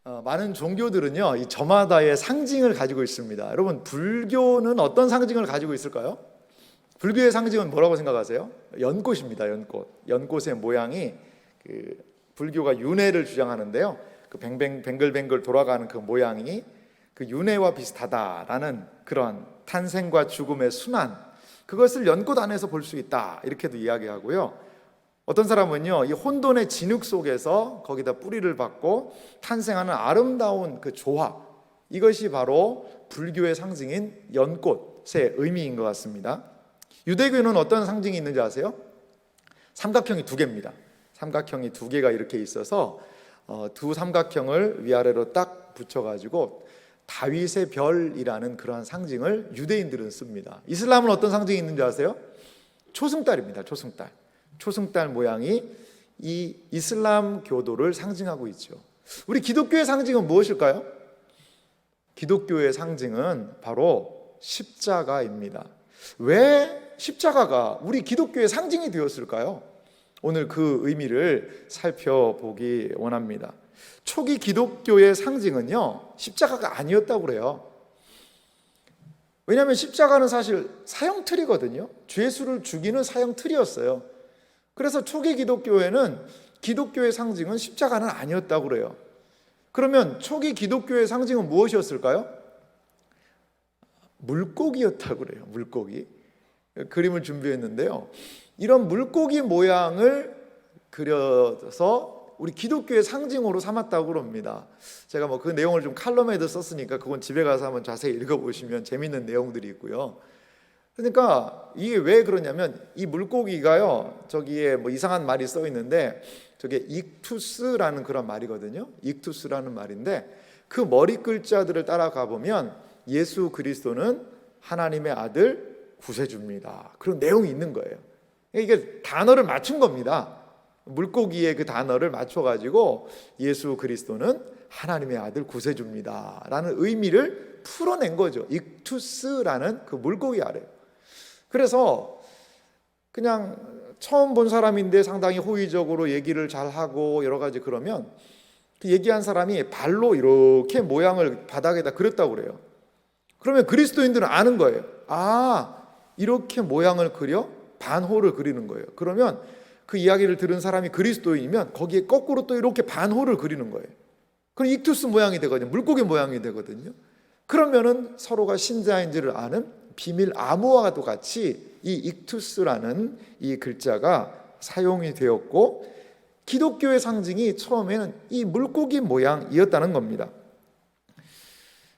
많은 종교들은요, 이 저마다의 상징을 가지고 있습니다. 여러분, 불교는 어떤 상징을 가지고 있을까요? 불교의 상징은 뭐라고 생각하세요? 연꽃입니다. 연꽃의 모양이 불교가 윤회를 주장하는데요, 그 뱅글뱅글 돌아가는 그 모양이 그 윤회와 비슷하다라는 그런 탄생과 죽음의 순환, 그것을 연꽃 안에서 볼 수 있다, 이렇게도 이야기하고요. 어떤 사람은요, 이 혼돈의 진흙 속에서 거기다 뿌리를 받고 탄생하는 아름다운 그 조화, 이것이 바로 불교의 상징인 연꽃의 의미인 것 같습니다. 유대교는 어떤 상징이 있는지 아세요? 삼각형이 두 개입니다. 삼각형이 두 개가 이렇게 있어서 두 삼각형을 위아래로 딱 붙여가지고 다윗의 별이라는 그러한 상징을 유대인들은 씁니다. 이슬람은 어떤 상징이 있는지 아세요? 초승달입니다. 초승달 모양이 이 이슬람 교도를 상징하고 있죠. 우리 기독교의 상징은 무엇일까요? 기독교의 상징은 바로 십자가입니다. 왜 십자가가 우리 기독교의 상징이 되었을까요? 오늘 그 의미를 살펴보기 원합니다. 초기 기독교의 상징은요, 십자가가 아니었다고 그래요. 왜냐하면 십자가는 사실 사형틀이거든요. 죄수를 죽이는 사형틀이었어요. 그래서 초기 기독교에는 기독교의 상징은 십자가는 아니었다고 그래요. 그러면 초기 기독교의 상징은 무엇이었을까요? 물고기였다고 그래요. 물고기. 그림을 준비했는데요, 이런 물고기 모양을 그려서 우리 기독교의 상징으로 삼았다고 그럽니다. 제가 그 내용을 좀 칼럼에도 썼으니까 그건 집에 가서 한번 자세히 읽어보시면 재밌는 내용들이 있고요. 그러니까 이게 왜 그러냐면, 이 물고기가요, 저기에 이상한 말이 써 있는데, 저게 익투스라는 그런 말이거든요. 익투스라는 말인데, 그 머리 글자들을 따라가 보면 예수 그리스도는 하나님의 아들 구세주입니다, 그런 내용이 있는 거예요. 이게 단어를 맞춘 겁니다. 물고기의 그 단어를 맞춰가지고 예수 그리스도는 하나님의 아들 구세주입니다 라는 의미를 풀어낸 거죠. 익투스라는 그 물고기 아래요. 그래서 그냥 처음 본 사람인데 상당히 호의적으로 얘기를 잘하고 여러 가지 그러면, 그 얘기한 사람이 발로 이렇게 모양을 바닥에다 그렸다고 그래요. 그러면 그리스도인들은 아는 거예요. 이렇게 모양을 그려 반호를 그리는 거예요. 그러면 그 이야기를 들은 사람이 그리스도인이면 거기에 거꾸로 또 이렇게 반호를 그리는 거예요. 그럼 익투스 모양이 되거든요. 물고기 모양이 되거든요. 그러면은 서로가 신자인지를 아는 비밀 암호와도 같이 이 익투스라는 이 글자가 사용이 되었고, 기독교의 상징이 처음에는 이 물고기 모양이었다는 겁니다.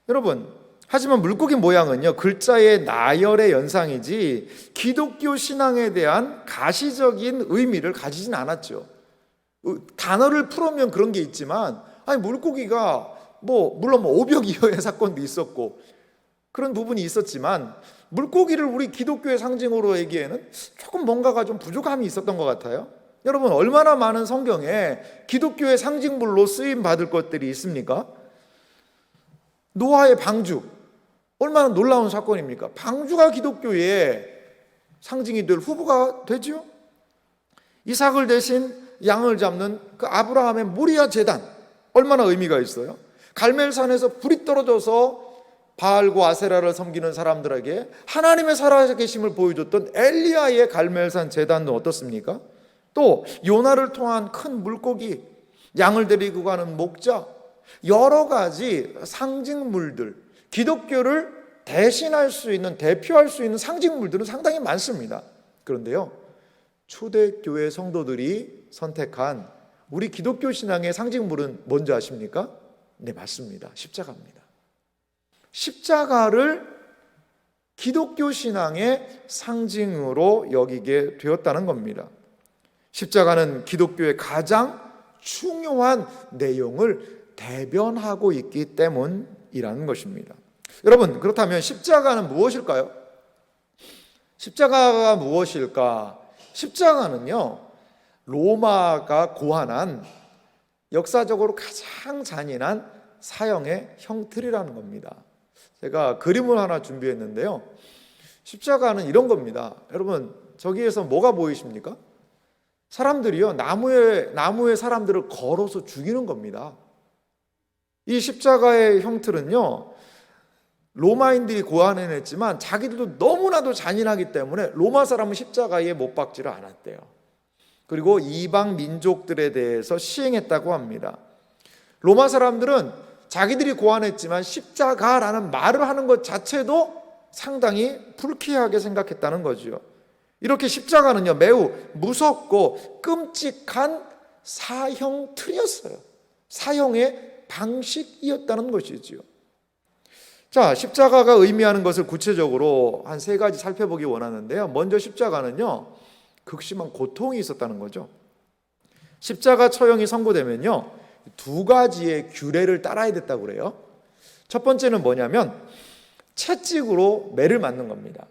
여러분, 하지만 물고기 모양은요, 글자의 나열의 연상이지 기독교 신앙에 대한 가시적인 의미를 가지진 않았죠. 단어를 풀으면 그런 게 있지만, 물고기가 물론 오병 이어의 사건도 있었고 그런 부분이 있었지만, 물고기를 우리 기독교의 상징으로 얘기에는 조금 뭔가가 좀 부족함이 있었던 것 같아요. 여러분, 얼마나 많은 성경에 기독교의 상징물로 쓰임 받을 것들이 있습니까? 노아의 방주, 얼마나 놀라운 사건입니까? 방주가 기독교의 상징이 될 후보가 되죠. 이삭을 대신 양을 잡는 그 아브라함의 모리아 제단, 얼마나 의미가 있어요. 갈멜산에서 불이 떨어져서 바알과 아세라를 섬기는 사람들에게 하나님의 살아계심을 보여줬던 엘리야의 갈멜산 제단도 어떻습니까? 또 요나를 통한 큰 물고기, 양을 데리고 가는 목자, 여러 가지 상징물들, 기독교를 대신할 수 있는, 대표할 수 있는 상징물들은 상당히 많습니다. 그런데요, 초대교회 성도들이 선택한 우리 기독교 신앙의 상징물은 뭔지 아십니까? 네, 맞습니다. 십자가입니다. 십자가를 기독교 신앙의 상징으로 여기게 되었다는 겁니다. 십자가는 기독교의 가장 중요한 내용을 대변하고 있기 때문이라는 것입니다. 여러분, 그렇다면 십자가는 무엇일까요? 십자가가 무엇일까? 십자가는요, 로마가 고안한 역사적으로 가장 잔인한 사형의 형틀이라는 겁니다. 제가 그림을 하나 준비했는데요, 십자가는 이런 겁니다. 여러분, 저기에서 뭐가 보이십니까? 사람들이요, 나무에 사람들을 걸어서 죽이는 겁니다. 이 십자가의 형틀은요, 로마인들이 고안해냈지만 자기들도 너무나도 잔인하기 때문에 로마 사람은 십자가에 못 박지를 않았대요. 그리고 이방 민족들에 대해서 시행했다고 합니다. 로마 사람들은 자기들이 고안했지만 십자가라는 말을 하는 것 자체도 상당히 불쾌하게 생각했다는 거죠. 이렇게 십자가는요, 매우 무섭고 끔찍한 사형 틀이었어요. 사형의 방식이었다는 것이지요. 자, 십자가가 의미하는 것을 구체적으로 한 3가지 살펴보기 원하는데요. 먼저 십자가는요, 극심한 고통이 있었다는 거죠. 십자가 처형이 선고되면요, 2가지의 규례를 따라야 됐다고 그래요. 첫 번째는 뭐냐면 채찍으로 매를 맞는 겁니다.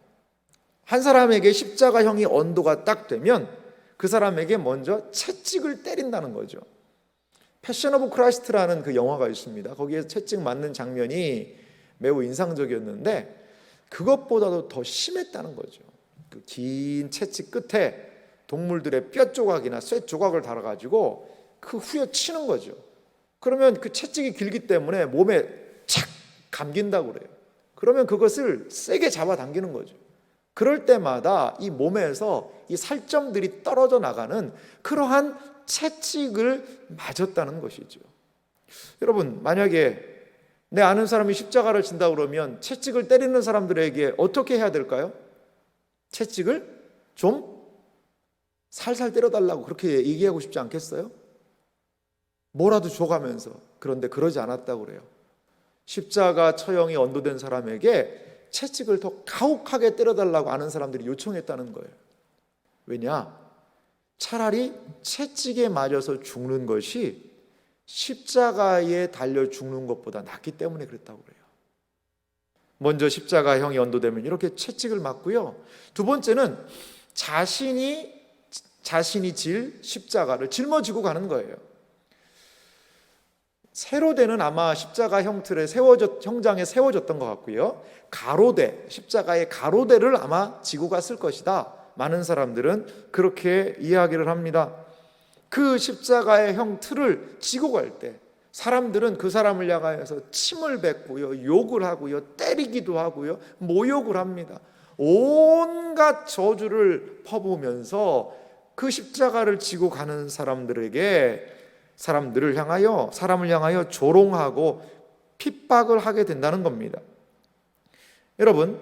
한 사람에게 십자가형이 언도가 딱 되면 그 사람에게 먼저 채찍을 때린다는 거죠. 패션 오브 크라이스트라는 그 영화가 있습니다. 거기에 채찍 맞는 장면이 매우 인상적이었는데 그것보다도 더 심했다는 거죠. 그 긴 채찍 끝에 동물들의 뼈 조각이나 쇠 조각을 달아가지고 그 후에 치는 거죠. 그러면 그 채찍이 길기 때문에 몸에 착 감긴다고 그래요. 그러면 그것을 세게 잡아당기는 거죠. 그럴 때마다 이 몸에서 이 살점들이 떨어져 나가는 그러한 채찍을 맞았다는 것이죠. 여러분, 만약에 내 아는 사람이 십자가를 진다 그러면 채찍을 때리는 사람들에게 어떻게 해야 될까요? 채찍을 좀 살살 때려달라고 그렇게 얘기하고 싶지 않겠어요? 뭐라도 줘가면서. 그런데 그러지 않았다고 그래요. 십자가 처형이 언도된 사람에게 채찍을 더 가혹하게 때려달라고 아는 사람들이 요청했다는 거예요. 왜냐? 차라리 채찍에 맞아서 죽는 것이 십자가에 달려 죽는 것보다 낫기 때문에 그랬다고 그래요. 먼저 십자가형이 언도되면 이렇게 채찍을 맞고요. 2번째는 자신이 질 십자가를 짊어지고 가는 거예요. 세로대는 아마 십자가 형틀에 형장에 세워졌던 것 같고요. 가로대, 십자가의 가로대를 아마 지고 갔을 것이다. 많은 사람들은 그렇게 이야기를 합니다. 그 십자가의 형틀을 지고 갈 때 사람들은 그 사람을 향하여서 침을 뱉고요, 욕을 하고요, 때리기도 하고요, 모욕을 합니다. 온갖 저주를 퍼부으면서 그 십자가를 지고 가는 사람을 향하여 조롱하고 핍박을 하게 된다는 겁니다. 여러분,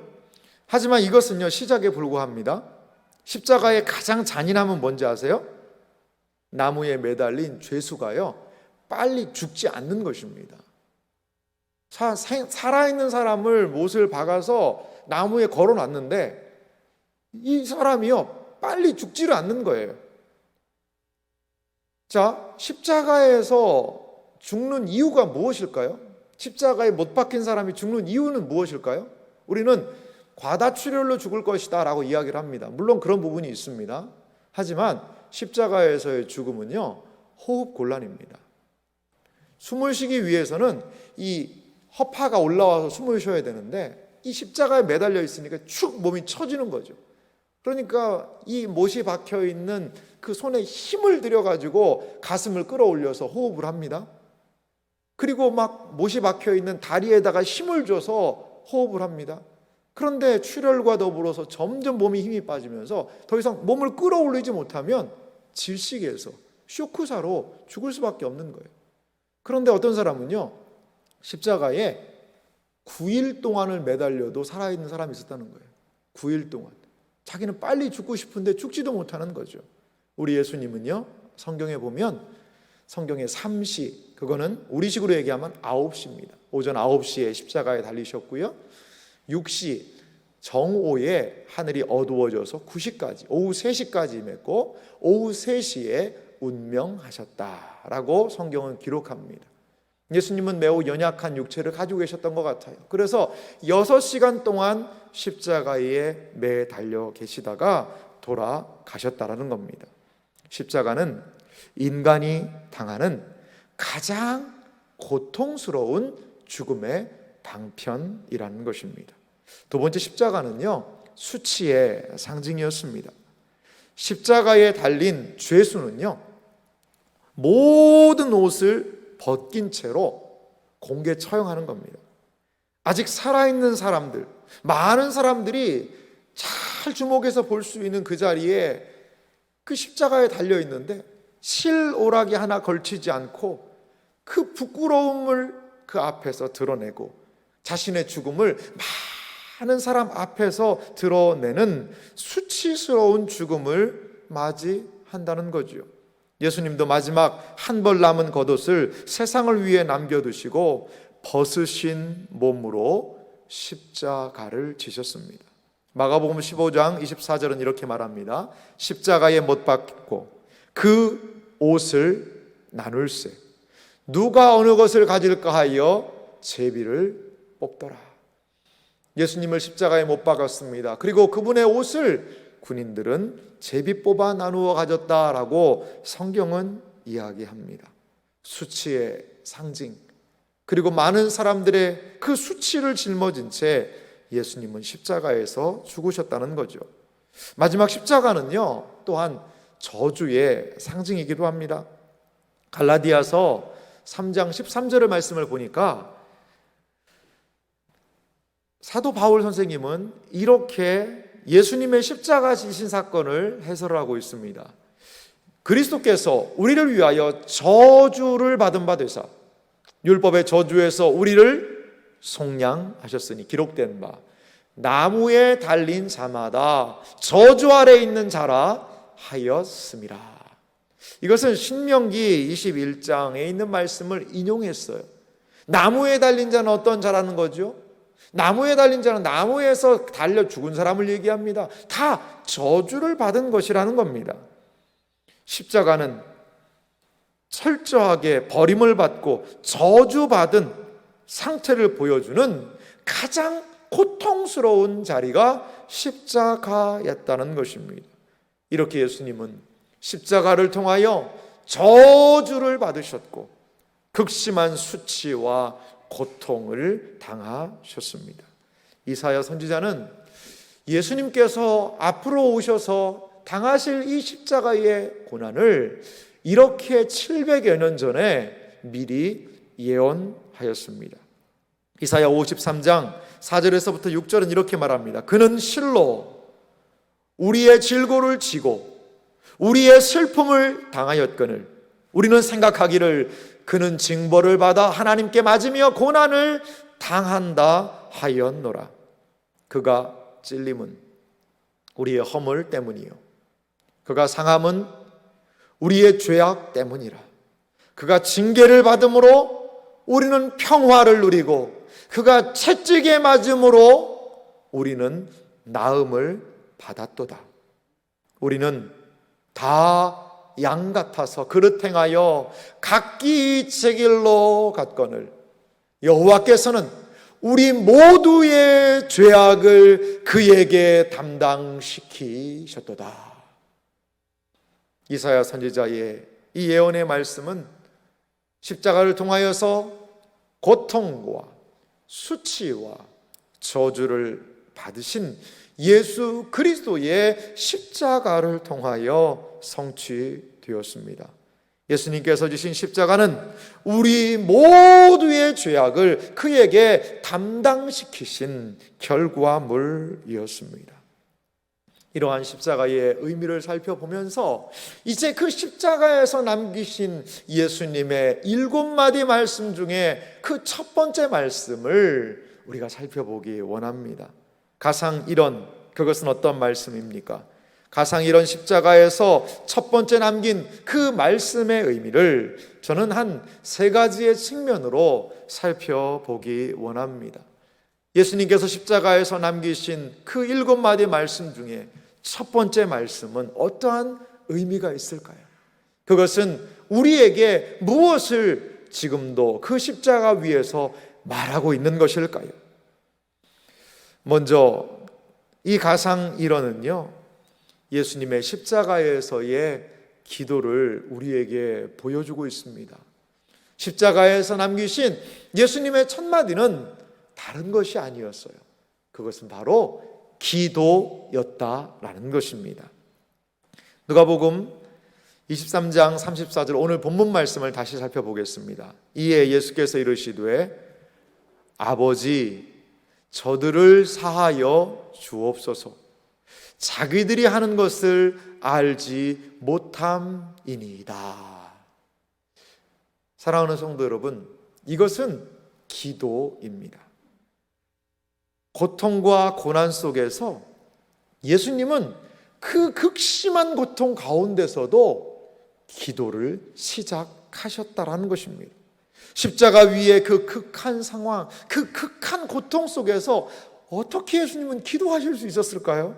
하지만 이것은요, 시작에 불과합니다. 십자가의 가장 잔인함은 뭔지 아세요? 나무에 매달린 죄수가요, 빨리 죽지 않는 것입니다. 살아있는 사람을 못을 박아서 나무에 걸어놨는데 이 사람이요, 빨리 죽지를 않는 거예요. 자, 십자가에서 죽는 이유가 무엇일까요? 십자가에 못 박힌 사람이 죽는 이유는 무엇일까요? 우리는 과다출혈로 죽을 것이다 라고 이야기를 합니다. 물론 그런 부분이 있습니다. 하지만 십자가에서의 죽음은요, 호흡곤란입니다. 숨을 쉬기 위해서는 이 허파가 올라와서 숨을 쉬어야 되는데 이 십자가에 매달려 있으니까 축 몸이 처지는 거죠. 그러니까 이 못이 박혀 있는 그 손에 힘을 들여가지고 가슴을 끌어올려서 호흡을 합니다. 그리고 막 못이 박혀 있는 다리에다가 힘을 줘서 호흡을 합니다. 그런데 출혈과 더불어서 점점 몸에 힘이 빠지면서 더 이상 몸을 끌어올리지 못하면 질식해서 쇼크사로 죽을 수밖에 없는 거예요. 그런데 어떤 사람은요, 십자가에 9일 동안을 매달려도 살아있는 사람이 있었다는 거예요. 9일 동안. 자기는 빨리 죽고 싶은데 죽지도 못하는 거죠. 우리 예수님은요, 성경에 보면 성경의 3시, 그거는 우리식으로 얘기하면 9시입니다. 오전 9시에 십자가에 달리셨고요. 6시 정오에 하늘이 어두워져서 9시까지, 오후 3시까지 임했고 오후 3시에 운명하셨다라고 성경은 기록합니다. 예수님은 매우 연약한 육체를 가지고 계셨던 것 같아요. 그래서 6시간 동안 십자가에 매달려 계시다가 돌아가셨다라는 겁니다. 십자가는 인간이 당하는 가장 고통스러운 죽음의 방편이라는 것입니다. 2번째, 십자가는요, 수치의 상징이었습니다. 십자가에 달린 죄수는요, 모든 옷을 벗긴 채로 공개 처형하는 겁니다. 아직 살아있는 사람들, 많은 사람들이 잘 주목해서 볼 수 있는 그 자리에 그 십자가에 달려 있는데 실오라기 하나 걸치지 않고 그 부끄러움을 그 앞에서 드러내고 자신의 죽음을 많은 사람 앞에서 드러내는 수치스러운 죽음을 맞이한다는 거죠. 예수님도 마지막 한 벌 남은 겉옷을 세상을 위해 남겨두시고 벗으신 몸으로 십자가를 지셨습니다. 마가복음 15장 24절은 이렇게 말합니다. 십자가에 못 박고 그 옷을 나눌세 누가 어느 것을 가질까 하여 제비를 뽑더라. 예수님을 십자가에 못 박았습니다. 그리고 그분의 옷을 군인들은 제비 뽑아 나누어 가졌다라고 성경은 이야기합니다. 수치의 상징, 그리고 많은 사람들의 그 수치를 짊어진 채 예수님은 십자가에서 죽으셨다는 거죠. 마지막 십자가는요, 또한 저주의 상징이기도 합니다. 갈라디아서 3장 13절의 말씀을 보니까 사도 바울 선생님은 이렇게 예수님의 십자가 지신 사건을 해설하고 있습니다. 그리스도께서 우리를 위하여 저주를 받은 바 되사 율법의 저주에서 우리를 속량하셨으니 기록된 바 나무에 달린 자마다 저주 아래 있는 자라 하였음이라. 이것은 신명기 21장에 있는 말씀을 인용했어요. 나무에 달린 자는 어떤 자라는 거죠? 나무에 달린 자는 나무에서 달려 죽은 사람을 얘기합니다. 다 저주를 받은 것이라는 겁니다. 십자가는 철저하게 버림을 받고 저주받은 상태를 보여주는 가장 고통스러운 자리가 십자가였다는 것입니다. 이렇게 예수님은 십자가를 통하여 저주를 받으셨고 극심한 수치와 고통을 당하셨습니다. 이사야 선지자는 예수님께서 앞으로 오셔서 당하실 이 십자가의 고난을 이렇게 700여 년 전에 미리 예언하였습니다. 이사야 53장 4절에서부터 6절은 이렇게 말합니다. 그는 실로 우리의 질고를 지고 우리의 슬픔을 당하였거늘 우리는 생각하기를 그는 징벌을 받아 하나님께 맞으며 고난을 당한다 하였노라. 그가 찔림은 우리의 허물 때문이요 그가 상함은 우리의 죄악 때문이라. 그가 징계를 받음으로 우리는 평화를 누리고 그가 채찍에 맞음으로 우리는 나음을 받았도다. 우리는 다 양 같아서 그릇 행하여 각기 제 길로 갔거늘 여호와께서는 우리 모두의 죄악을 그에게 담당시키셨도다. 이사야 선지자의 이 예언의 말씀은 십자가를 통하여서 고통과 수치와 저주를 받으신 예수 그리스도의 십자가를 통하여 성취되었습니다. 예수님께서 지신 십자가는 우리 모두의 죄악을 그에게 담당시키신 결과물이었습니다. 이러한 십자가의 의미를 살펴보면서 이제 그 십자가에서 남기신 예수님의 7마디 말씀 중에 그 첫 번째 말씀을 우리가 살펴보기 원합니다. 가상일언, 그것은 어떤 말씀입니까? 가상일언 십자가에서 첫 번째 남긴 그 말씀의 의미를 저는 한 3가지의 측면으로 살펴보기 원합니다. 예수님께서 십자가에서 남기신 그 7마디 말씀 중에 첫 번째 말씀은 어떠한 의미가 있을까요? 그것은 우리에게 무엇을 지금도 그 십자가 위에서 말하고 있는 것일까요? 먼저 이 가상일언은요, 예수님의 십자가에서의 기도를 우리에게 보여주고 있습니다. 십자가에서 남기신 예수님의 첫 마디는 다른 것이 아니었어요. 그것은 바로 기도였다라는 것입니다. 누가복음 23장 34절 오늘 본문 말씀을 다시 살펴보겠습니다. 이에 예수께서 이르시되 아버지 저들을 사하여 주옵소서. 자기들이 하는 것을 알지 못함이니이다. 사랑하는 성도 여러분, 이것은 기도입니다. 고통과 고난 속에서 예수님은 그 극심한 고통 가운데서도 기도를 시작하셨다라는 것입니다. 십자가 위에 그 극한 상황, 그 극한 고통 속에서 어떻게 예수님은 기도하실 수 있었을까요?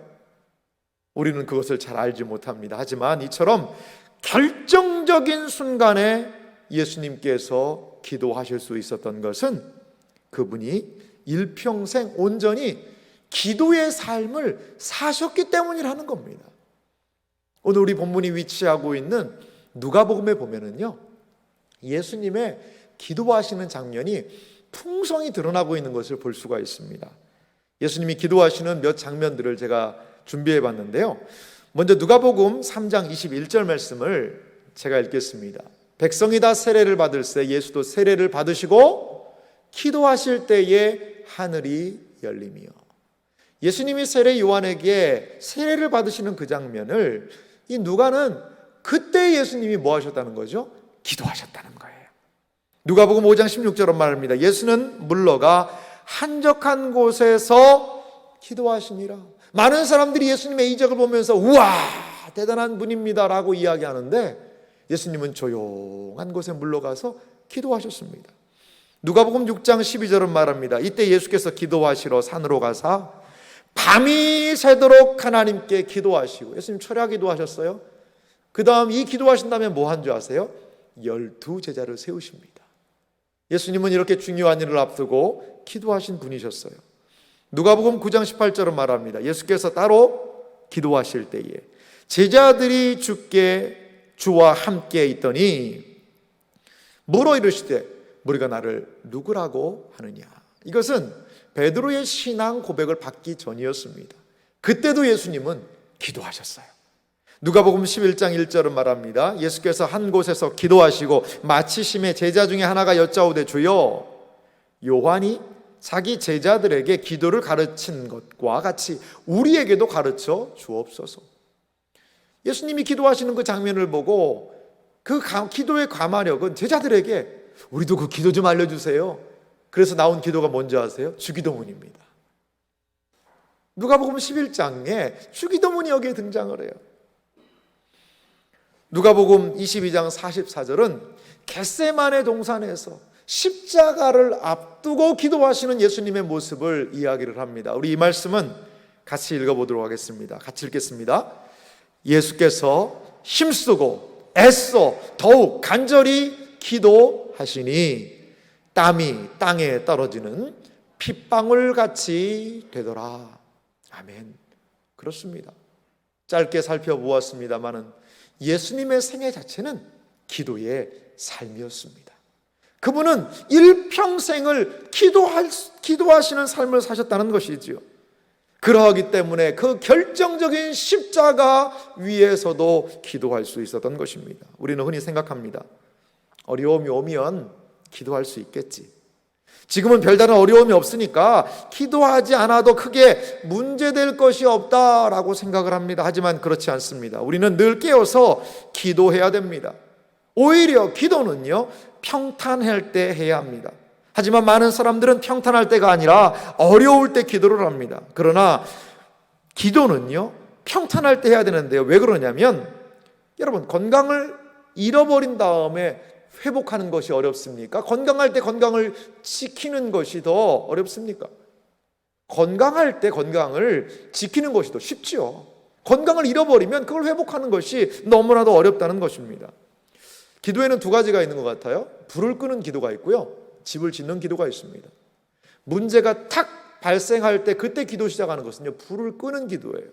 우리는 그것을 잘 알지 못합니다. 하지만 이처럼 결정적인 순간에 예수님께서 기도하실 수 있었던 것은 그분이 일평생 온전히 기도의 삶을 사셨기 때문이라는 겁니다. 오늘 우리 본문이 위치하고 있는 누가복음에 보면은요, 예수님의 기도하시는 장면이 풍성히 드러나고 있는 것을 볼 수가 있습니다. 예수님이 기도하시는 몇 장면들을 제가 준비해 봤는데요. 먼저 누가복음 3장 21절 말씀을 제가 읽겠습니다. 백성이 다 세례를 받을새 예수도 세례를 받으시고 기도하실 때에 하늘이 열리며. 예수님이 세례 요한에게 세례를 받으시는 그 장면을 이 누가는 그때 예수님이 뭐 하셨다는 거죠? 기도하셨다는 거예요. 누가복음 5장 16절은 말합니다. 예수는 물러가 한적한 곳에서 기도하시니라. 많은 사람들이 예수님의 이적을 보면서 우와 대단한 분입니다 라고 이야기하는데 예수님은 조용한 곳에 물러가서 기도하셨습니다. 누가복음 6장 12절은 말합니다. 이때 예수께서 기도하시러 산으로 가사 밤이 새도록 하나님께 기도하시고, 예수님 철야 기도하셨어요. 그 다음 이 기도하신 다음에 뭐 한 줄 아세요? 12 제자를 세우십니다. 예수님은 이렇게 중요한 일을 앞두고 기도하신 분이셨어요. 누가복음 9장 18절은 말합니다. 예수께서 따로 기도하실 때에 제자들이 주와 함께 있더니 물어 이르시되 우리가 나를 누구라고 하느냐. 이것은 베드로의 신앙 고백을 받기 전이었습니다. 그때도 예수님은 기도하셨어요. 누가복음 11장 1절은 말합니다. 예수께서 한 곳에서 기도하시고 마치심에 제자 중에 하나가 여짜오되 주여 요한이 자기 제자들에게 기도를 가르친 것과 같이 우리에게도 가르쳐 주옵소서. 예수님이 기도하시는 그 장면을 보고 그 기도의 감화력은 제자들에게 우리도 그 기도 좀 알려주세요. 그래서 나온 기도가 뭔지 아세요? 주기도문입니다. 누가복음 11장에 주기도문이 여기에 등장을 해요. 누가복음 22장 44절은 겟세마네 동산에서 십자가를 앞두고 기도하시는 예수님의 모습을 이야기를 합니다. 우리 이 말씀은 같이 읽어보도록 하겠습니다. 같이 읽겠습니다. 예수께서 힘쓰고 애써 더욱 간절히 기도하시니 땀이 땅에 떨어지는 핏방울 같이 되더라. 아멘. 그렇습니다. 짧게 살펴보았습니다마는 예수님의 생애 자체는 기도의 삶이었습니다. 그분은 일평생을 기도하시는 삶을 사셨다는 것이지요. 그러하기 때문에 그 결정적인 십자가 위에서도 기도할 수 있었던 것입니다. 우리는 흔히 생각합니다. 어려움이 오면 기도할 수 있겠지. 지금은 별다른 어려움이 없으니까 기도하지 않아도 크게 문제될 것이 없다라고 생각을 합니다. 하지만 그렇지 않습니다. 우리는 늘 깨어서 기도해야 됩니다. 오히려 기도는요, 평탄할 때 해야 합니다. 하지만 많은 사람들은 평탄할 때가 아니라 어려울 때 기도를 합니다. 그러나 기도는요, 평탄할 때 해야 되는데요. 왜 그러냐면 여러분, 건강을 잃어버린 다음에 회복하는 것이 어렵습니까? 건강할 때 건강을 지키는 것이 더 어렵습니까? 건강할 때 건강을 지키는 것이 더 쉽지요. 건강을 잃어버리면 그걸 회복하는 것이 너무나도 어렵다는 것입니다. 기도에는 두 가지가 있는 것 같아요. 불을 끄는 기도가 있고요, 집을 짓는 기도가 있습니다. 문제가 탁 발생할 때 그때 기도 시작하는 것은요, 불을 끄는 기도예요.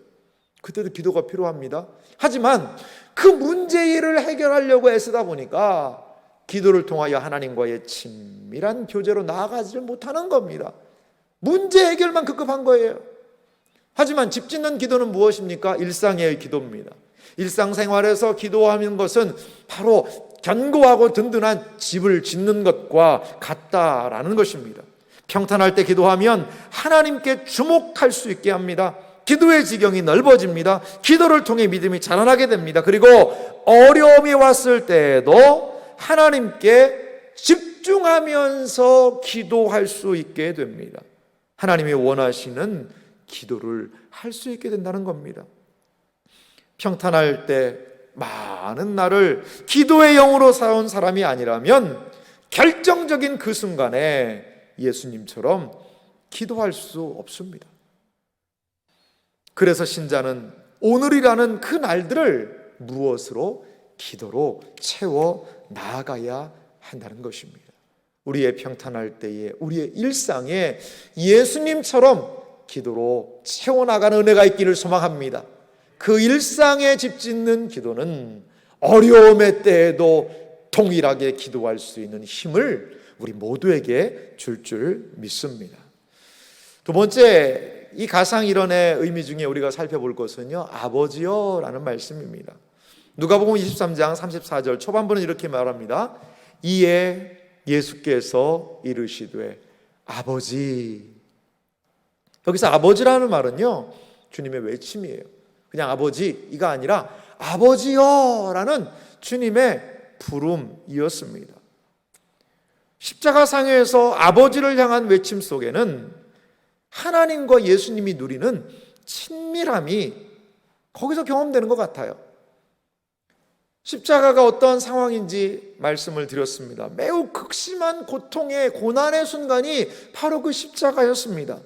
그때도 기도가 필요합니다. 하지만 그 문제를 해결하려고 애쓰다 보니까 기도를 통하여 하나님과의 친밀한 교제로 나아가지를 못하는 겁니다. 문제 해결만 급급한 거예요. 하지만 집 짓는 기도는 무엇입니까? 일상의 기도입니다. 일상생활에서 기도하는 것은 바로 견고하고 든든한 집을 짓는 것과 같다라는 것입니다. 평탄할 때 기도하면 하나님께 주목할 수 있게 합니다. 기도의 지경이 넓어집니다. 기도를 통해 믿음이 자라나게 됩니다. 그리고 어려움이 왔을 때에도 하나님께 집중하면서 기도할 수 있게 됩니다. 하나님이 원하시는 기도를 할 수 있게 된다는 겁니다. 평탄할 때 많은 날을 기도의 영으로 살아온 사람이 아니라면 결정적인 그 순간에 예수님처럼 기도할 수 없습니다. 그래서 신자는 오늘이라는 그 날들을 무엇으로? 기도로 채워 나아가야 한다는 것입니다. 우리의 평탄할 때에, 우리의 일상에 예수님처럼 기도로 채워나가는 은혜가 있기를 소망합니다. 그 일상에 집 짓는 기도는 어려움의 때에도 동일하게 기도할 수 있는 힘을 우리 모두에게 줄 믿습니다. 두 번째, 이 가상일언의 의미 중에 우리가 살펴볼 것은요, 아버지여 라는 말씀입니다. 누가복음 23장 34절 초반부는 이렇게 말합니다. 이에 예수께서 이르시되 아버지. 여기서 아버지라는 말은요, 주님의 외침이에요. 그냥 아버지가 아니라 아버지여라는 주님의 부름이었습니다. 십자가상에서 아버지를 향한 외침 속에는 하나님과 예수님이 누리는 친밀함이 거기서 경험되는 것 같아요. 십자가가 어떠한 상황인지 말씀을 드렸습니다. 매우 극심한 고통의 고난의 순간이 바로 그 십자가였습니다.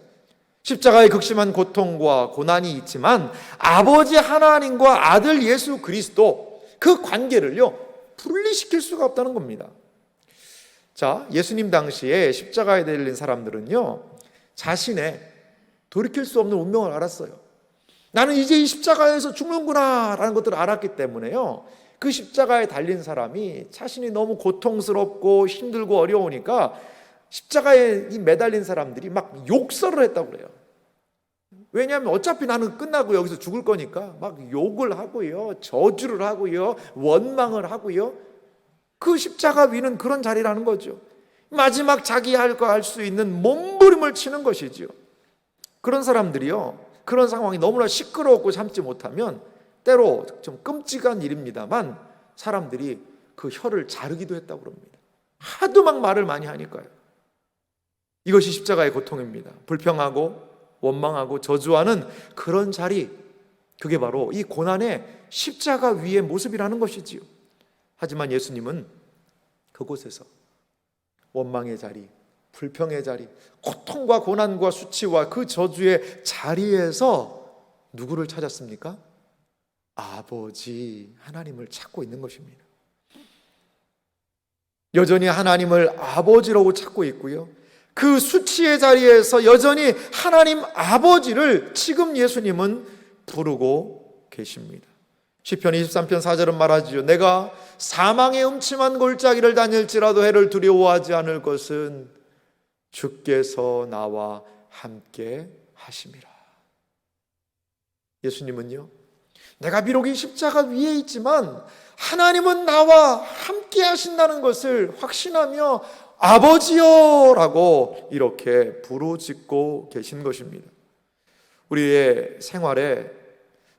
십자가의 극심한 고통과 고난이 있지만 아버지 하나님과 아들 예수 그리스도 그 관계를요 분리시킬 수가 없다는 겁니다. 자, 예수님 당시에 십자가에 달린 사람들은요 자신의 돌이킬 수 없는 운명을 알았어요. 나는 이제 이 십자가에서 죽는구나 라는 것들을 알았기 때문에요, 그 십자가에 달린 사람이 자신이 너무 고통스럽고 힘들고 어려우니까 십자가에 매달린 사람들이 막 욕설을 했다고 그래요. 왜냐하면 어차피 나는 끝나고 여기서 죽을 거니까 막 욕을 하고요, 저주를 하고요, 원망을 하고요. 그 십자가 위는 그런 자리라는 거죠. 마지막 자기 할 거 할 수 있는 몸부림을 치는 것이죠. 그런 사람들이요, 그런 상황이 너무나 시끄러웠고 참지 못하면 때로 좀 끔찍한 일입니다만 사람들이 그 혀를 자르기도 했다고 그럽니다. 하도 막 말을 많이 하니까요. 이것이 십자가의 고통입니다. 불평하고 원망하고 저주하는 그런 자리, 그게 바로 이 고난의 십자가 위의 모습이라는 것이지요. 하지만 예수님은 그곳에서 원망의 자리, 불평의 자리, 고통과 고난과 수치와 그 저주의 자리에서 누구를 찾았습니까? 아버지 하나님을 찾고 있는 것입니다. 여전히 하나님을 아버지라고 찾고 있고요, 그 수치의 자리에서 여전히 하나님 아버지를 지금 예수님은 부르고 계십니다. 시편 23편 4절은 말하지요. 내가 사망의 음침한 골짜기를 다닐지라도 해를 두려워하지 않을 것은 주께서 나와 함께 하심이라. 예수님은요, 내가 비록 이 십자가 위에 있지만 하나님은 나와 함께 하신다는 것을 확신하며 아버지여 라고 이렇게 부르짖고 계신 것입니다. 우리의 생활에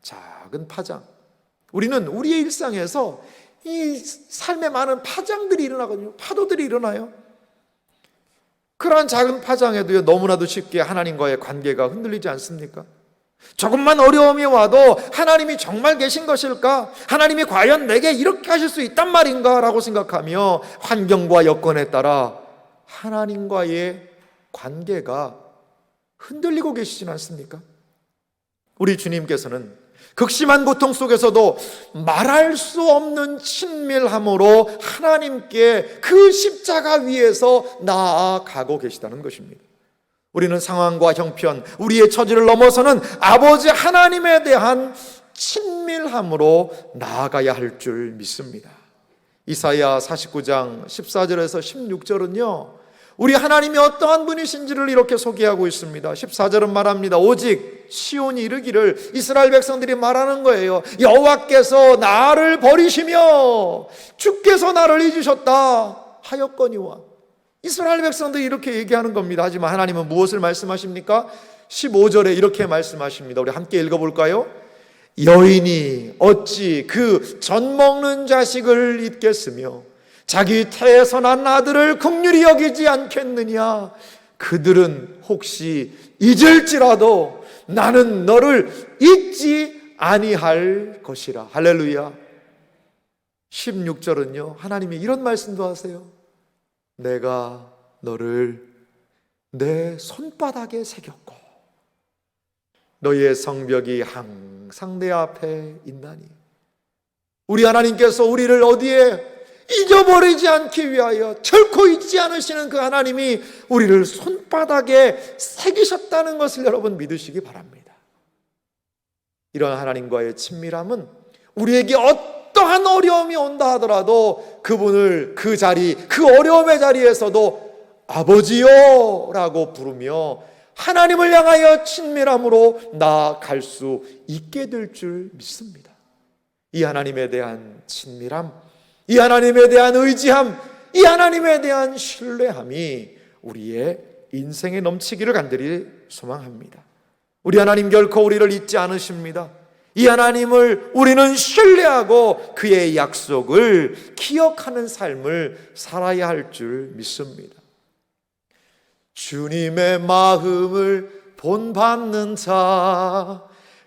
작은 파장, 우리는 우리의 일상에서 이 삶에 많은 파장들이 일어나거든요. 파도들이 일어나요. 그러한 작은 파장에도요 너무나도 쉽게 하나님과의 관계가 흔들리지 않습니까? 조금만 어려움이 와도 하나님이 정말 계신 것일까? 하나님이 과연 내게 이렇게 하실 수 있단 말인가? 라고 생각하며 환경과 여건에 따라 하나님과의 관계가 흔들리고 계시진 않습니까? 우리 주님께서는 극심한 고통 속에서도 말할 수 없는 친밀함으로 하나님께 그 십자가 위에서 나아가고 계시다는 것입니다. 우리는 상황과 형편, 우리의 처지를 넘어서는 아버지 하나님에 대한 친밀함으로 나아가야 할 줄 믿습니다. 이사야 49장 14절에서 16절은요 우리 하나님이 어떠한 분이신지를 이렇게 소개하고 있습니다. 14절은 말합니다. 오직 시온이 이르기를, 이스라엘 백성들이 말하는 거예요. 여호와께서 나를 버리시며 주께서 나를 잊으셨다 하였거니와. 이스라엘 백성들이 이렇게 얘기하는 겁니다. 하지만 하나님은 무엇을 말씀하십니까? 15절에 이렇게 말씀하십니다. 우리 함께 읽어볼까요? 여인이 어찌 그 젖 먹는 자식을 잊겠으며 자기 태에서 난 아들을 긍휼히 여기지 않겠느냐. 그들은 혹시 잊을지라도 나는 너를 잊지 아니할 것이라. 할렐루야. 16절은요, 하나님이 이런 말씀도 하세요. 내가 너를 내 손바닥에 새겼고 너의 성벽이 항상 내 앞에 있나니. 우리 하나님께서 우리를 어디에 잊어버리지 않기 위하여 결코 잊지 않으시는 그 하나님이 우리를 손바닥에 새기셨다는 것을 여러분 믿으시기 바랍니다. 이런 하나님과의 친밀함은 우리에게 어떠한 어려움이 온다 하더라도 그분을 그 자리, 그 어려움의 자리에서도 아버지요 라고 부르며 하나님을 향하여 친밀함으로 나아갈 수 있게 될 줄 믿습니다. 이 하나님에 대한 친밀함, 이 하나님에 대한 의지함, 이 하나님에 대한 신뢰함이 우리의 인생에 넘치기를 간절히 소망합니다. 우리 하나님 결코 우리를 잊지 않으십니다. 이 하나님을 우리는 신뢰하고 그의 약속을 기억하는 삶을 살아야 할 줄 믿습니다. 주님의 마음을 본받는 자,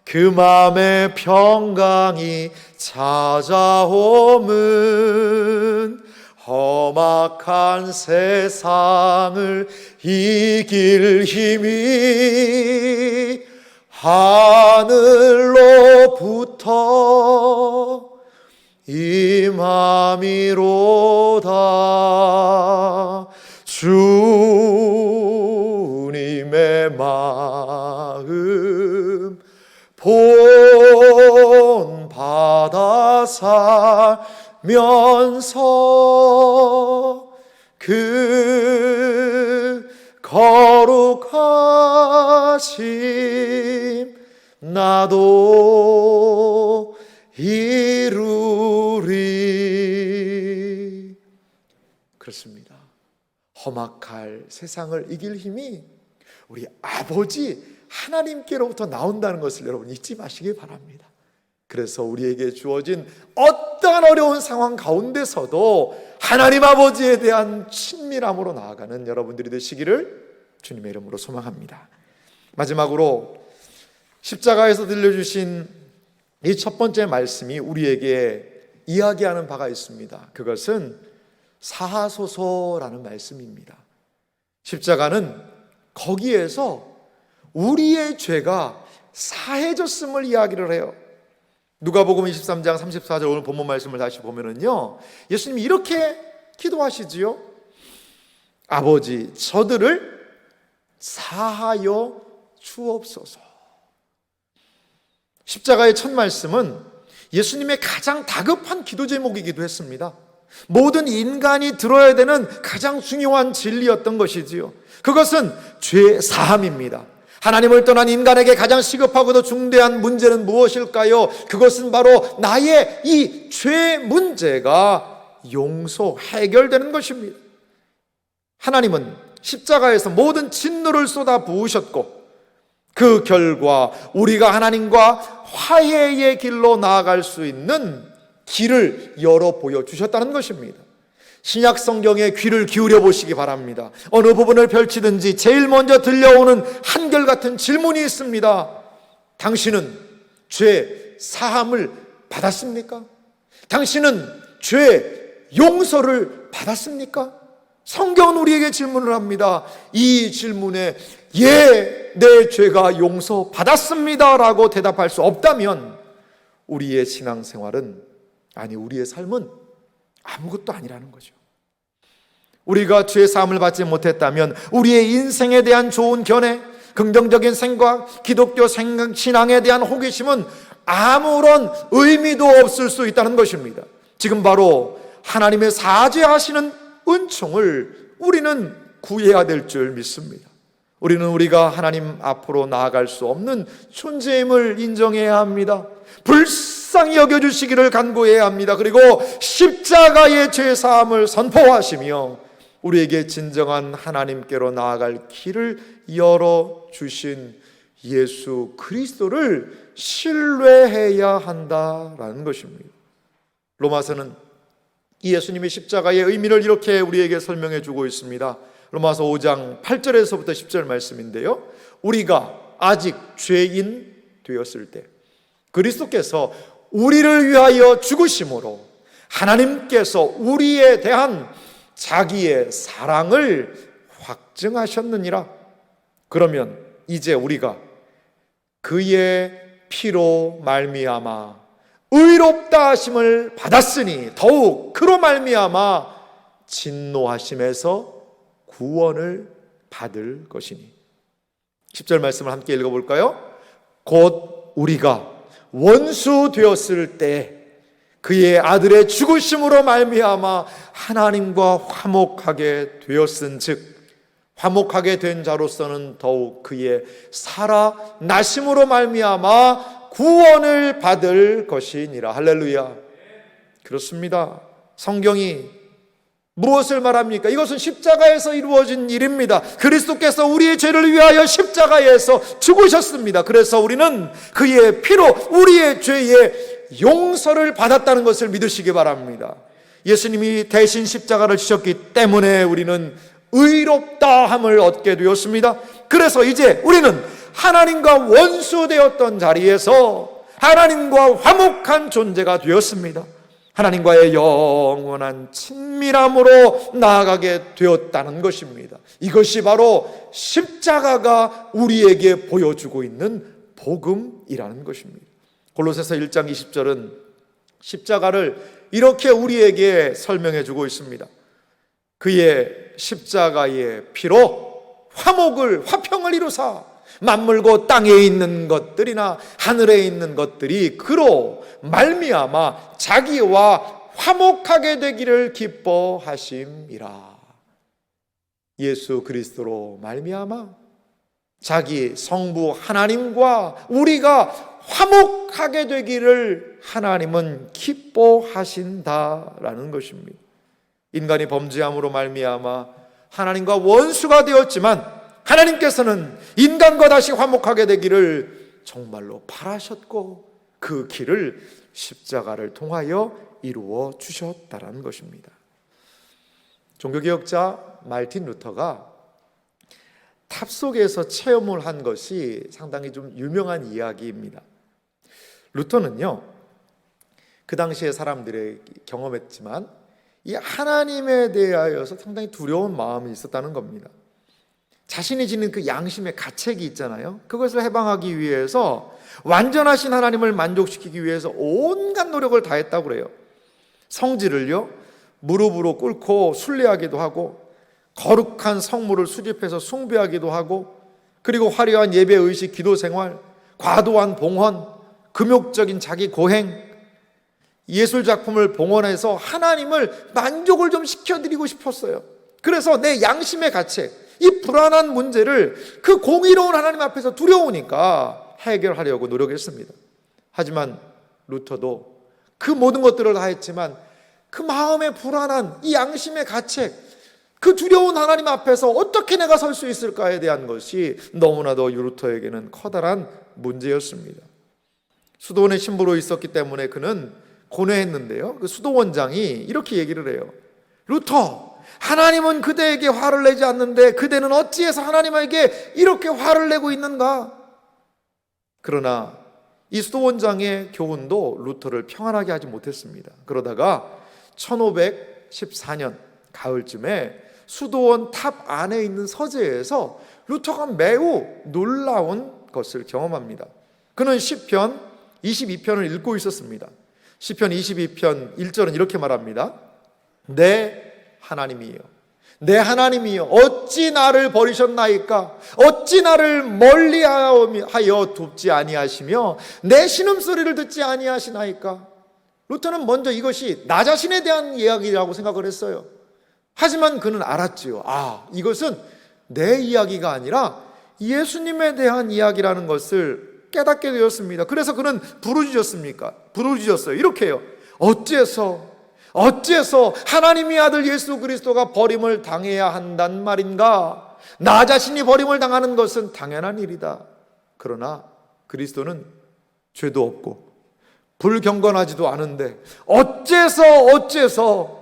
그 마음의 평강이 찾아옴은 험악한 세상을 이길 힘이 하늘로부터 임함이로다. 주님의 마음 본받아 살면서 그 거룩하심 나도 이루리. 그렇습니다. 험악할 세상을 이길 힘이 우리 아버지 하나님께로부터 나온다는 것을 여러분 잊지 마시기 바랍니다. 그래서 우리에게 주어진 어떠한 어려운 상황 가운데서도 하나님 아버지에 대한 친밀함으로 나아가는 여러분들이 되시기를 주님의 이름으로 소망합니다. 마지막으로 십자가에서 들려주신 이 첫 번째 말씀이 우리에게 이야기하는 바가 있습니다. 그것은 사하소서라는 말씀입니다. 십자가는 거기에서 우리의 죄가 사해졌음을 이야기를 해요. 누가복음 23장 34절 오늘 본문 말씀을 다시 보면은요, 예수님이 이렇게 기도하시지요. 아버지, 저들을 사하여 주옵소서. 십자가의 첫 말씀은 예수님의 가장 다급한 기도 제목이기도 했습니다. 모든 인간이 들어야 되는 가장 중요한 진리였던 것이지요. 그것은 죄 사함입니다. 하나님을 떠난 인간에게 가장 시급하고도 중대한 문제는 무엇일까요? 그것은 바로 나의 이 죄 문제가 해결되는 것입니다. 하나님은 십자가에서 모든 진노를 쏟아 부으셨고 그 결과 우리가 하나님과 화해의 길로 나아갈 수 있는 길을 열어 보여주셨다는 것입니다. 신약 성경에 귀를 기울여 보시기 바랍니다. 어느 부분을 펼치든지 제일 먼저 들려오는 한결같은 질문이 있습니다. 당신은 죄 사함을 받았습니까? 당신은 죄 용서를 받았습니까? 성경은 우리에게 질문을 합니다. 이 질문에 예, 내 죄가 용서받았습니다 라고 대답할 수 없다면 우리의 신앙생활은, 아니 우리의 삶은 아무것도 아니라는 거죠. 우리가 죄 사함을 받지 못했다면 우리의 인생에 대한 좋은 견해, 긍정적인 생각, 기독교 신앙에 대한 호기심은 아무런 의미도 없을 수 있다는 것입니다. 지금 바로 하나님의 사죄하시는 은총을 우리는 구해야 될 줄 믿습니다. 우리는 우리가 하나님 앞으로 나아갈 수 없는 존재임을 인정해야 합니다. 불쌍히 여겨주시기를 간구해야 합니다. 그리고 십자가의 죄사함을 선포하시며 우리에게 진정한 하나님께로 나아갈 길을 열어주신 예수 그리스도를 신뢰해야 한다라는 것입니다. 로마서는 이 예수님의 십자가의 의미를 이렇게 우리에게 설명해 주고 있습니다. 로마서 5장 8절에서부터 10절 말씀인데요, 우리가 아직 죄인 되었을 때 그리스도께서 우리를 위하여 죽으심으로 하나님께서 우리에 대한 자기의 사랑을 확증하셨느니라. 그러면 이제 우리가 그의 피로 말미암아 의롭다 하심을 받았으니 더욱 그로 말미암아 진노하심에서 구원을 받을 것이니. 10절 말씀을 함께 읽어볼까요? 곧 우리가 원수 되었을 때 그의 아들의 죽으심으로 말미암아 하나님과 화목하게 되었은즉 화목하게 된 자로서는 더욱 그의 살아나심으로 말미암아 구원을 받을 것이니라. 할렐루야. 그렇습니다. 성경이 무엇을 말합니까? 이것은 십자가에서 이루어진 일입니다. 그리스도께서 우리의 죄를 위하여 십자가에서 죽으셨습니다. 그래서 우리는 그의 피로 우리의 죄의 용서를 받았다는 것을 믿으시기 바랍니다. 예수님이 대신 십자가를 지셨기 때문에 우리는 의롭다함을 얻게 되었습니다. 그래서 이제 우리는 하나님과 원수되었던 자리에서 하나님과 화목한 존재가 되었습니다. 하나님과의 영원한 친밀함으로 나아가게 되었다는 것입니다. 이것이 바로 십자가가 우리에게 보여주고 있는 복음이라는 것입니다. 골로새서 1장 20절은 십자가를 이렇게 우리에게 설명해 주고 있습니다. 그의 십자가의 피로 화평을 이루사 만물고 땅에 있는 것들이나 하늘에 있는 것들이 그로 말미암아 자기와 화목하게 되기를 기뻐하심이라. 예수 그리스도로 말미암아 자기 성부 하나님과 우리가 화목하게 되기를 하나님은 기뻐하신다라는 것입니다. 인간이 범죄함으로 말미암아 하나님과 원수가 되었지만 하나님께서는 인간과 다시 화목하게 되기를 정말로 바라셨고 그 길을 십자가를 통하여 이루어 주셨다라는 것입니다. 종교개혁자 말틴 루터가 탑속에서 체험을 한 것이 상당히 좀 유명한 이야기입니다. 루터는요, 그 당시에 사람들이 경험했지만 이 하나님에 대하여서 상당히 두려운 마음이 있었다는 겁니다. 자신이 지닌 그 양심의 가책이 있잖아요. 그것을 해방하기 위해서 완전하신 하나님을 만족시키기 위해서 온갖 노력을 다했다고 그래요. 성지를요 무릎으로 꿇고 순례하기도 하고 거룩한 성물을 수집해서 숭배하기도 하고 그리고 화려한 예배의식, 기도생활, 과도한 봉헌, 금욕적인 자기 고행, 예술작품을 봉헌해서 하나님을 만족을 좀 시켜드리고 싶었어요. 그래서 내 양심의 가책, 이 불안한 문제를 그 공의로운 하나님 앞에서 두려우니까 해결하려고 노력했습니다. 하지만 루터도 그 모든 것들을 다 했지만 그 마음의 불안한 이 양심의 가책, 그 두려운 하나님 앞에서 어떻게 내가 설 수 있을까에 대한 것이 너무나도 루터에게는 커다란 문제였습니다. 수도원의 신부로 있었기 때문에 그는 고뇌했는데요, 그 수도원장이 이렇게 얘기를 해요. 루터, 하나님은 그대에게 화를 내지 않는데 그대는 어찌해서 하나님에게 이렇게 화를 내고 있는가? 그러나 이 수도원장의 교훈도 루터를 평안하게 하지 못했습니다. 그러다가 1514년 가을쯤에 수도원 탑 안에 있는 서재에서 루터가 매우 놀라운 것을 경험합니다. 그는 시편 22편을 읽고 있었습니다. 시편 22편 1절은 이렇게 말합니다. 내 하나님이여, 내 하나님이여, 어찌 나를 버리셨나이까? 어찌 나를 멀리하여 둡지 아니하시며 내 신음소리를 듣지 아니하시나이까? 루터는 먼저 이것이 나 자신에 대한 이야기라고 생각을 했어요. 하지만 그는 알았지요. 이것은 내 이야기가 아니라 예수님에 대한 이야기라는 것을 깨닫게 되었습니다. 그래서 그는 부르짖었어요. 이렇게 해요. 어째서 하나님의 아들 예수 그리스도가 버림을 당해야 한단 말인가? 나 자신이 버림을 당하는 것은 당연한 일이다. 그러나 그리스도는 죄도 없고 불경건하지도 않은데 어째서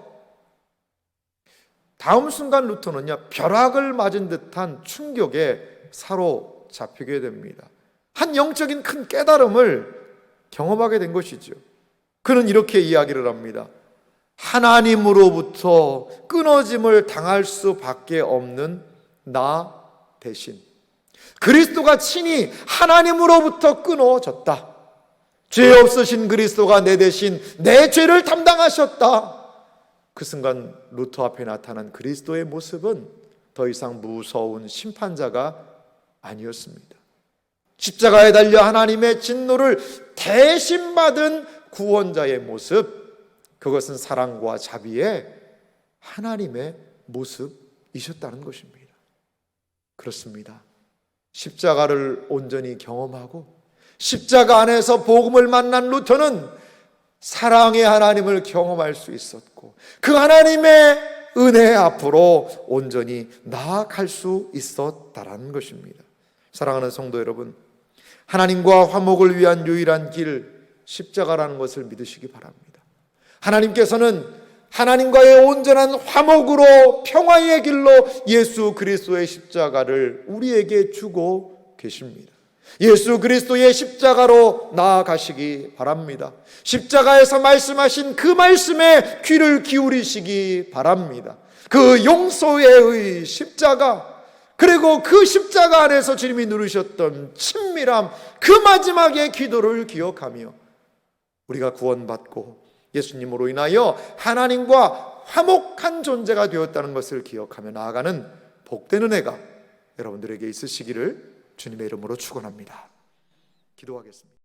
다음 순간 루터는요, 벼락을 맞은 듯한 충격에 사로잡히게 됩니다. 한 영적인 큰 깨달음을 경험하게 된 것이죠. 그는 이렇게 이야기를 합니다. 하나님으로부터 끊어짐을 당할 수밖에 없는 나 대신 그리스도가 친히 하나님으로부터 끊어졌다. 죄 없으신 그리스도가 내 대신 내 죄를 담당하셨다. 그 순간 루터 앞에 나타난 그리스도의 모습은 더 이상 무서운 심판자가 아니었습니다. 십자가에 달려 하나님의 진노를 대신 받은 구원자의 모습, 그것은 사랑과 자비의 하나님의 모습이셨다는 것입니다. 그렇습니다. 십자가를 온전히 경험하고 십자가 안에서 복음을 만난 루터는 사랑의 하나님을 경험할 수 있었고 그 하나님의 은혜 앞으로 온전히 나아갈 수 있었다라는 것입니다. 사랑하는 성도 여러분, 하나님과 화목을 위한 유일한 길 십자가라는 것을 믿으시기 바랍니다. 하나님께서는 하나님과의 온전한 화목으로 평화의 길로 예수 그리스도의 십자가를 우리에게 주고 계십니다. 예수 그리스도의 십자가로 나아가시기 바랍니다. 십자가에서 말씀하신 그 말씀에 귀를 기울이시기 바랍니다. 그 용서의 십자가, 그리고 그 십자가 안에서 주님이 누리셨던 친밀함, 그 마지막의 기도를 기억하며 우리가 구원받고 예수님으로 인하여 하나님과 화목한 존재가 되었다는 것을 기억하며 나아가는 복된 은혜가 여러분들에게 있으시기를 주님의 이름으로 축원합니다. 기도하겠습니다.